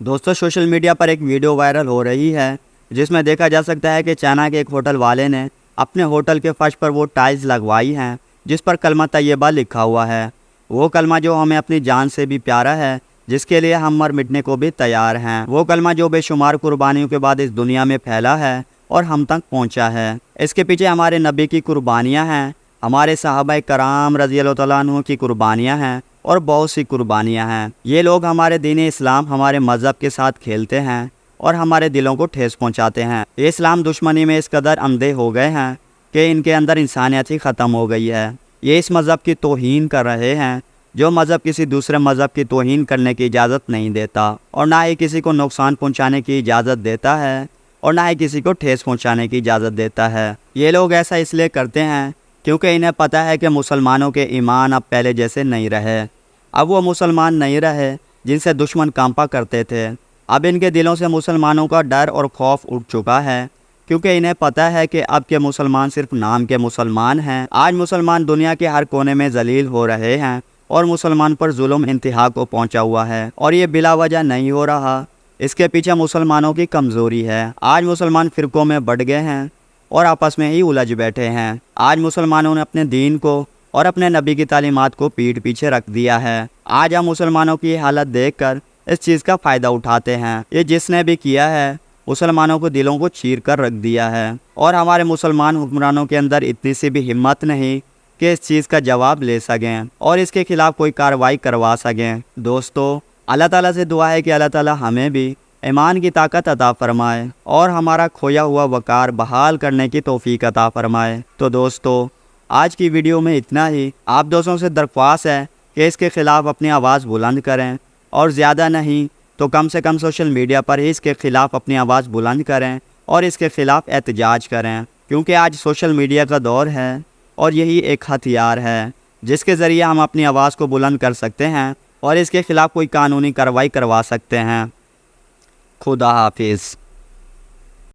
دوستوں social media پر ایک video viral ہو رہی ہے جس میں دیکھا جا سکتا ہے کہ چائنا کے ایک ہوٹل والے نے اپنے ہوٹل کے فرش پر وہ ٹائلز لگوائی ہیں جس پر کلمہ طیبہ لکھا ہوا ہے، وہ کلمہ جو ہمیں اپنی جان سے بھی پیارا ہے، جس کے لیے ہم مر مٹنے کو بھی تیار ہیں، وہ کلمہ جو بے شمار قربانیوں کے بعد اس دنیا میں پھیلا ہے اور ہم تک پہنچا ہے۔ اس کے پیچھے ہمارے نبی کی قربانیاں ہیں، ہمارے صحابہ کرام رضی اللہ تعالیٰ عنہ کی قربانیاں ہیں اور بہت سی قربانیاں ہیں۔ یہ لوگ ہمارے دین اسلام، ہمارے مذہب کے ساتھ کھیلتے ہیں اور ہمارے دلوں کو ٹھیس پہنچاتے ہیں۔ یہ اسلام دشمنی میں اس قدر اندھے ہو گئے ہیں کہ ان کے اندر انسانیت ہی ختم ہو گئی ہے۔ یہ اس مذہب کی توہین کر رہے ہیں جو مذہب کسی دوسرے مذہب کی توہین کرنے کی اجازت نہیں دیتا، اور نہ ہی کسی کو نقصان پہنچانے کی اجازت دیتا ہے اور نہ ہی کسی کو ٹھیس پہنچانے کی اجازت دیتا ہے۔ یہ لوگ ایسا اس لیے کرتے ہیں کیونکہ انہیں پتہ ہے کہ مسلمانوں کے ایمان اب پہلے جیسے نہیں رہے، اب وہ مسلمان نہیں رہے جن سے دشمن کانپا کرتے تھے۔ اب ان کے دلوں سے مسلمانوں کا ڈر اور خوف اٹھ چکا ہے کیونکہ انہیں پتہ ہے کہ اب کے مسلمان صرف نام کے مسلمان ہیں۔ آج مسلمان دنیا کے ہر کونے میں ذلیل ہو رہے ہیں اور مسلمان پر ظلم انتہا کو پہنچا ہوا ہے، اور یہ بلا وجہ نہیں ہو رہا، اس کے پیچھے مسلمانوں کی کمزوری ہے۔ آج مسلمان فرقوں میں بٹ گئے ہیں اور آپس میں ہی الجھ بیٹھے ہیں۔ آج مسلمانوں نے اپنے دین کو اور اپنے نبی کی تعلیمات کو پیٹھ پیچھے رکھ دیا ہے۔ آج ہم مسلمانوں کی حالت دیکھ کر اس چیز کا فائدہ اٹھاتے ہیں۔ یہ جس نے بھی کیا ہے مسلمانوں کو دلوں کو چیر کر رکھ دیا ہے، اور ہمارے مسلمان حکمرانوں کے اندر اتنی سی بھی ہمت نہیں کہ اس چیز کا جواب لے سکیں اور اس کے خلاف کوئی کارروائی کروا سکیں۔ دوستو، اللہ تعالیٰ سے دعا ہے کہ اللہ تعالیٰ ہمیں بھی ایمان کی طاقت عطا فرمائے اور ہمارا کھویا ہوا وقار بحال کرنے کی توفیق عطا فرمائے۔ تو دوستو، آج کی ویڈیو میں اتنا ہی۔ آپ دوستوں سے درخواست ہے کہ اس کے خلاف اپنی آواز بلند کریں، اور زیادہ نہیں تو کم سے کم سوشل میڈیا پر ہی اس کے خلاف اپنی آواز بلند کریں اور اس کے خلاف احتجاج کریں، کیونکہ آج سوشل میڈیا کا دور ہے اور یہی ایک ہتھیار ہے جس کے ذریعے ہم اپنی آواز کو بلند کر سکتے ہیں اور اس کے خلاف کوئی قانونی کارروائی کروا سکتے ہیں۔ خدا حافظ۔